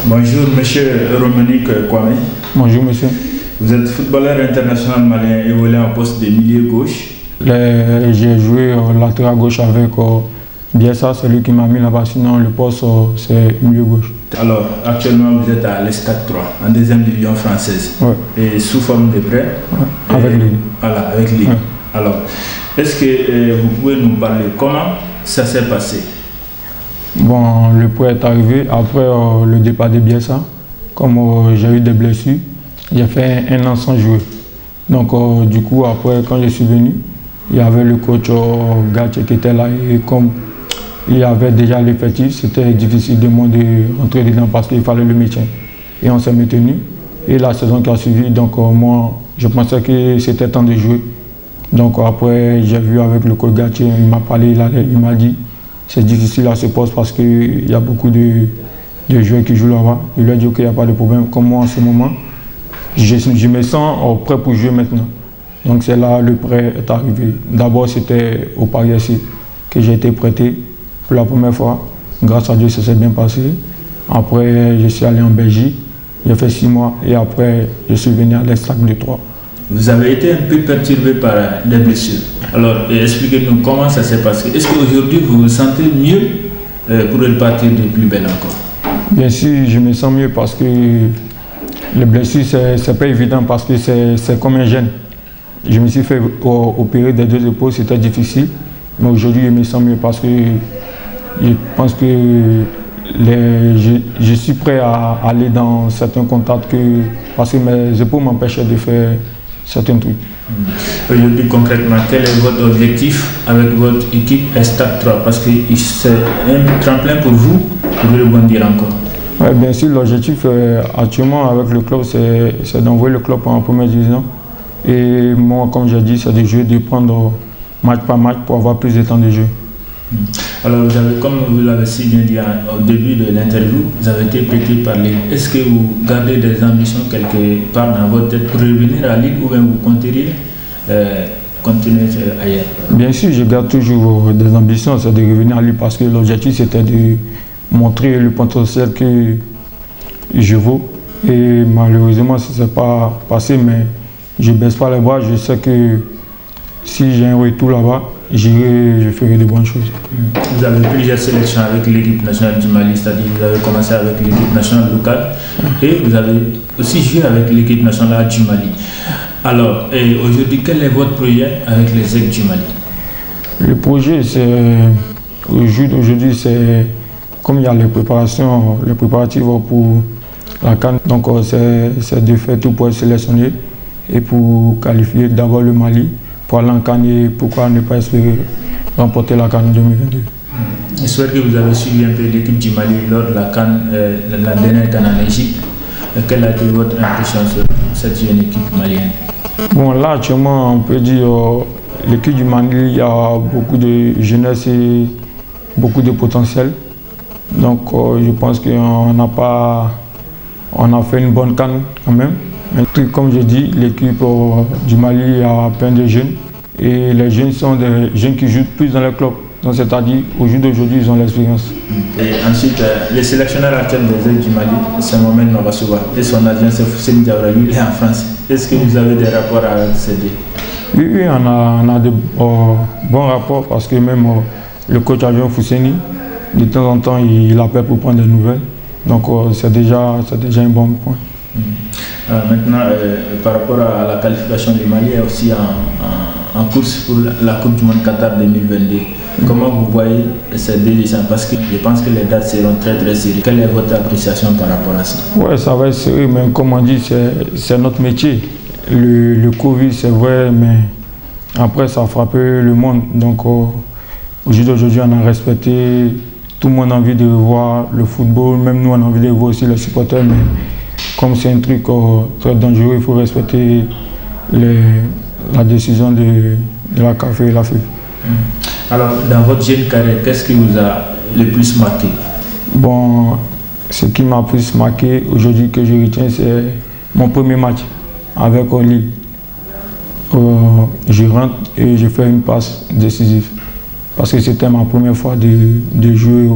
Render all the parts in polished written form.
Bonjour, monsieur Romanique Kwame. Bonjour, monsieur. Vous êtes footballeur international malien évoluant en poste de milieu gauche. J'ai joué latéral gauche avec Bielsa, c'est lui qui m'a mis là-bas. Sinon, le poste, c'est milieu gauche. Alors, actuellement, vous êtes à l'Estade 3, en deuxième division française. Ouais. Et sous forme de prêt. Ouais. Avec Lille. Voilà, avec Lille. Ouais. Alors, est-ce que vous pouvez nous parler comment ça s'est passé? Bon, le prêt est arrivé après le départ de Bielsa. Comme j'ai eu des blessures, j'ai fait un an sans jouer. Donc, du coup, après, quand je suis venu, il y avait le coach Gatche qui était là. Et comme il y avait déjà l'effectif, c'était difficile de moi de rentrer dedans parce qu'il fallait le maintien. Et on s'est maintenu. Et la saison qui a suivi, donc moi, je pensais que c'était temps de jouer. Donc après, j'ai vu avec le coach Gatche, il m'a parlé, il m'a dit c'est difficile à ce poste parce qu'il y a beaucoup de joueurs qui jouent là-bas. Il lui a dit qu'il n'y a pas de problème. Comme moi en ce moment, je me sens prêt pour jouer maintenant. Donc c'est là le prêt est arrivé. D'abord c'était au Paris FC que j'ai été prêté pour la première fois. Grâce à Dieu ça s'est bien passé. Après je suis allé en Belgique, j'ai fait 6 mois et après je suis venu à l'Estade de 3. Vous avez été un peu perturbé par des blessures. Alors expliquez-nous comment ça s'est passé. Est-ce qu'aujourd'hui vous vous sentez mieux pour repartir de plus belle encore? Bien sûr, je me sens mieux parce que les blessures c'est pas évident parce que c'est comme un gène. Je me suis fait opérer des 2 épaules, c'était difficile. Mais aujourd'hui, je me sens mieux parce que je pense que je suis prêt à aller dans certains contacts parce que mes épaules m'empêchaient de faire certains trucs. Aujourd'hui, concrètement, quel est votre objectif avec votre équipe Stade 3? Parce que c'est un tremplin pour vous pour rebondir encore. Oui, bien sûr, l'objectif actuellement avec le club, c'est d'envoyer le club en première division. Et moi, comme j'ai dit, c'est de jouer, de prendre match par match pour avoir plus de temps de jeu. Alors, comme vous l'avez si bien dit au début de l'interview, vous avez été prêté par Lille. Est-ce que vous gardez des ambitions quelque part dans votre tête pour revenir à Lille ou bien vous compteriez continuer ailleurs? Bien sûr, je garde toujours des ambitions, c'est de revenir à Lille parce que l'objectif c'était de montrer le potentiel que je vaux. Et malheureusement, ça ne s'est pas passé, mais je ne baisse pas les bras, je sais que si j'ai un retour là-bas, je ferai de bonnes choses. Vous avez plusieurs sélections avec l'équipe nationale du Mali, c'est-à-dire vous avez commencé avec l'équipe nationale locale et vous avez aussi joué avec l'équipe nationale du Mali. Alors, aujourd'hui, quel est votre projet avec les Aigles du Mali? Le projet, au jour d'aujourd'hui, c'est comme il y a les préparatifs pour la CAN, donc c'est de faire tout pour être sélectionné et pour qualifier d'abord le Mali pour aller en CAN et pourquoi ne pas espérer remporter la CAN en 2022. J'espère que vous avez suivi un peu l'équipe du Mali lors de la CAN, la dernière CAN en Égypte. Quelle a été votre impression sur cette jeune équipe malienne? Bon, là actuellement on peut dire l'équipe du Mali, il y a beaucoup de jeunesse et beaucoup de potentiel. Donc je pense qu'on a fait une bonne CAN quand même. Mais comme je dis, l'équipe du Mali a plein de jeunes et les jeunes sont des jeunes qui jouent plus dans le club. Donc c'est-à-dire au jour d'aujourd'hui, ils ont l'expérience. Et ensuite, le sélectionneur actuel des Aigles du Mali, c'est Mohamed Nabassoua et son adjoint c'est Fousseni Diawara, lui il est en France. Est-ce que vous avez des rapports avec ces deux? Oui, on a de bons rapports parce que même le coach adjoint Fousseni, de temps en temps, il appelle pour prendre des nouvelles. Donc c'est déjà un bon point. Maintenant, par rapport à la qualification du Mali, est aussi en course pour la Coupe du Monde Qatar 2022. Comment vous voyez ces 2 licences? Parce que je pense que les dates seront très très sérieuses. Quelle est votre appréciation par rapport à ça? Oui, ça va être sérieux, mais comme on dit, c'est notre métier. Le Covid, c'est vrai, mais après, ça a frappé le monde. Donc, au jour d'aujourd'hui, on a respecté. Tout le monde a envie de voir le football, même nous, on a envie de voir aussi les supporters. Mais comme c'est un truc très dangereux, il faut respecter la décision de la CAF et la FIFA. Alors, dans votre jeune carrière, qu'est-ce qui vous a le plus marqué? Bon, ce qui m'a plus marqué aujourd'hui que je retiens, c'est mon premier match avec Lille. Je rentre et je fais une passe décisive. Parce que c'était ma première fois de jouer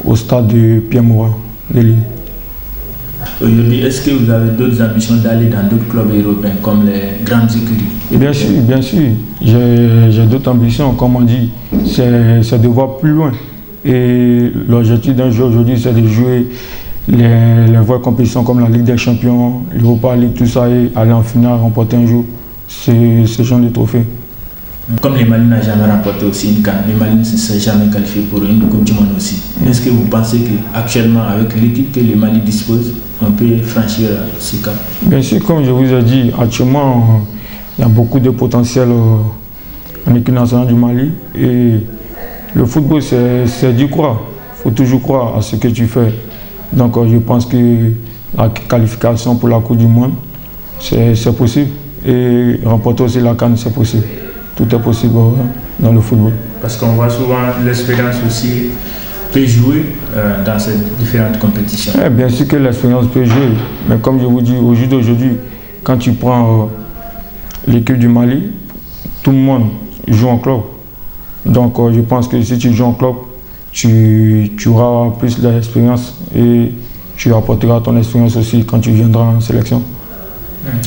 au stade de Pierre Mauroy de Lille. Aujourd'hui, est-ce que vous avez d'autres ambitions d'aller dans d'autres clubs européens comme les grandes écuries? Bien sûr, bien sûr. J'ai d'autres ambitions, comme on dit, c'est de voir plus loin. Et l'objectif d'un joueur aujourd'hui, c'est de jouer les vraies compétitions comme la Ligue des Champions, l'Europa League, tout ça, et aller en finale, remporter un jour ce genre de trophée. Comme le Mali n'a jamais remporté aussi une CAN, le Mali ne s'est jamais qualifié pour une Coupe du Monde aussi. Est-ce que vous pensez qu'actuellement, avec l'équipe que le Mali dispose, on peut franchir ce cap? Bien sûr, comme je vous ai dit, actuellement, il y a beaucoup de potentiel en équipe nationale du Mali. Et le football, c'est d'y croire. Il faut toujours croire à ce que tu fais. Donc, je pense que la qualification pour la Coupe du Monde, c'est possible. Et remporter aussi la CAN, c'est possible. Tout est possible dans le football. Parce qu'on voit souvent l'expérience aussi peut jouer dans ces différentes compétitions. Bien sûr que l'expérience peut jouer, mais comme je vous dis, au jour d'aujourd'hui, quand tu prends l'équipe du Mali, tout le monde joue en club. Donc je pense que si tu joues en club, tu auras plus d'expérience et tu apporteras ton expérience aussi quand tu viendras en sélection.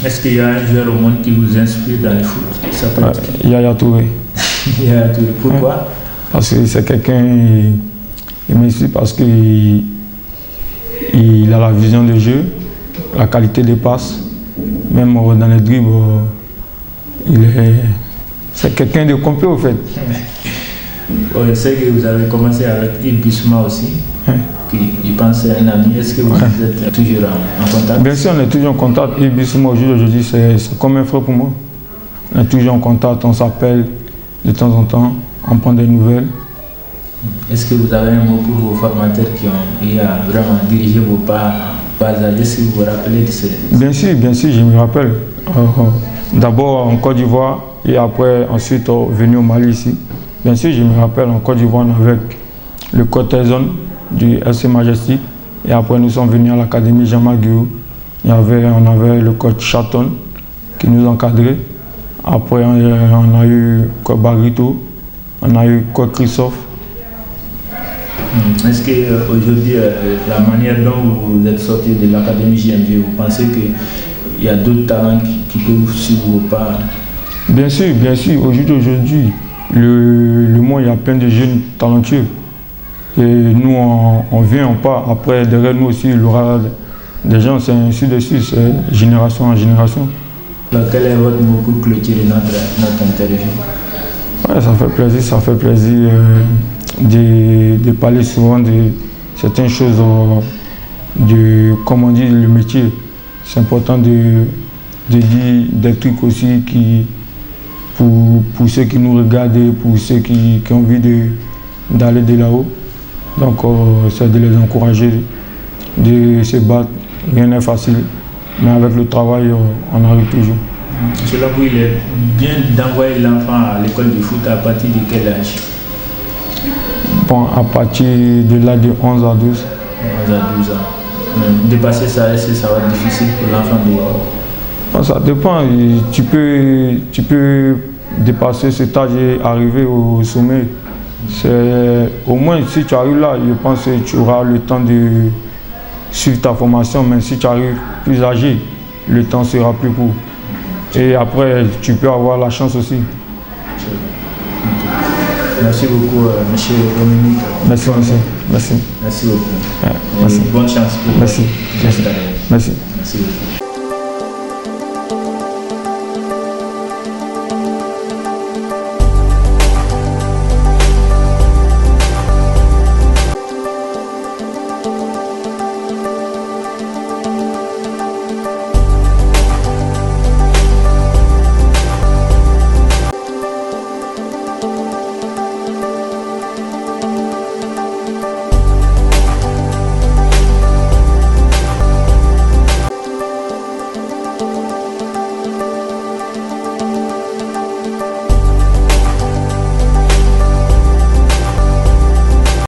Est-ce qu'il y a un joueur au monde qui vous inspire dans le foot? Ça peut être qui? Yaya Touré. Yaya Touré. Pourquoi? Parce que c'est quelqu'un, il m'inspire parce qu'il a la vision de jeu, la qualité des passes, même dans les dribbles, c'est quelqu'un de complet au fait. Je sais que vous avez commencé avec Yves Bissouma aussi, qui pense à un ami. Est-ce que vous êtes toujours en contact? Bien sûr, on est toujours en contact. Yves Bissouma, aujourd'hui, c'est comme un frère pour moi. On est toujours en contact, on s'appelle de temps en temps, on prend des nouvelles. Est-ce que vous avez un mot pour vos formateurs qui ont vraiment dirigé vos pas à âge? Est-ce que vous vous rappelez de ces... Bien sûr, je me rappelle. D'abord en Côte d'Ivoire et après, ensuite, venu au Mali ici. Bien sûr, je me rappelle, en Côte d'Ivoire, avec le coach Tyson du FC Majestic. Et après, nous sommes venus à l'académie Jean-Marc Guillou. On avait le coach Chaton qui nous encadrait. Après, on a eu coach Barito, on a eu coach Christophe. Est-ce qu'aujourd'hui, la manière dont vous êtes sorti de l'académie JMV, vous pensez qu'il y a d'autres talents qui peuvent suivre vos pas? Bien sûr, au jour d'aujourd'hui, le monde, il y a plein de jeunes talentueux. Et nous, on vient, on part. Après, derrière nous aussi, il y aura des gens, c'est ainsi de suite, c'est génération en génération. Alors, quel est votre mot pour clôturer notre interview? Ouais, ça fait plaisir de parler souvent de certaines choses, de comment dire le métier. C'est important de dire des trucs aussi pour ceux qui nous regardent et pour ceux qui ont envie d'aller de là-haut. Donc c'est de les encourager, de se battre. Rien n'est facile, mais avec le travail, on arrive toujours. Selon vous, il est bien d'envoyer l'enfant à l'école de foot à partir de quel âge? Bon, à partir de l'âge de 11 à 12. 11 à 12 ans. Dépasser ça, est-ce que ça va être difficile pour l'enfant de... Non, ça dépend. Tu peux dépasser cet âge et arriver au sommet. Au moins, si tu arrives là, je pense que tu auras le temps de suivre ta formation, mais si tu arrives plus âgé, le temps sera plus court. Et après, tu peux avoir la chance aussi. Merci beaucoup, monsieur Dominique. Merci beaucoup. Ouais, merci. Bonne chance pour merci. Merci beaucoup.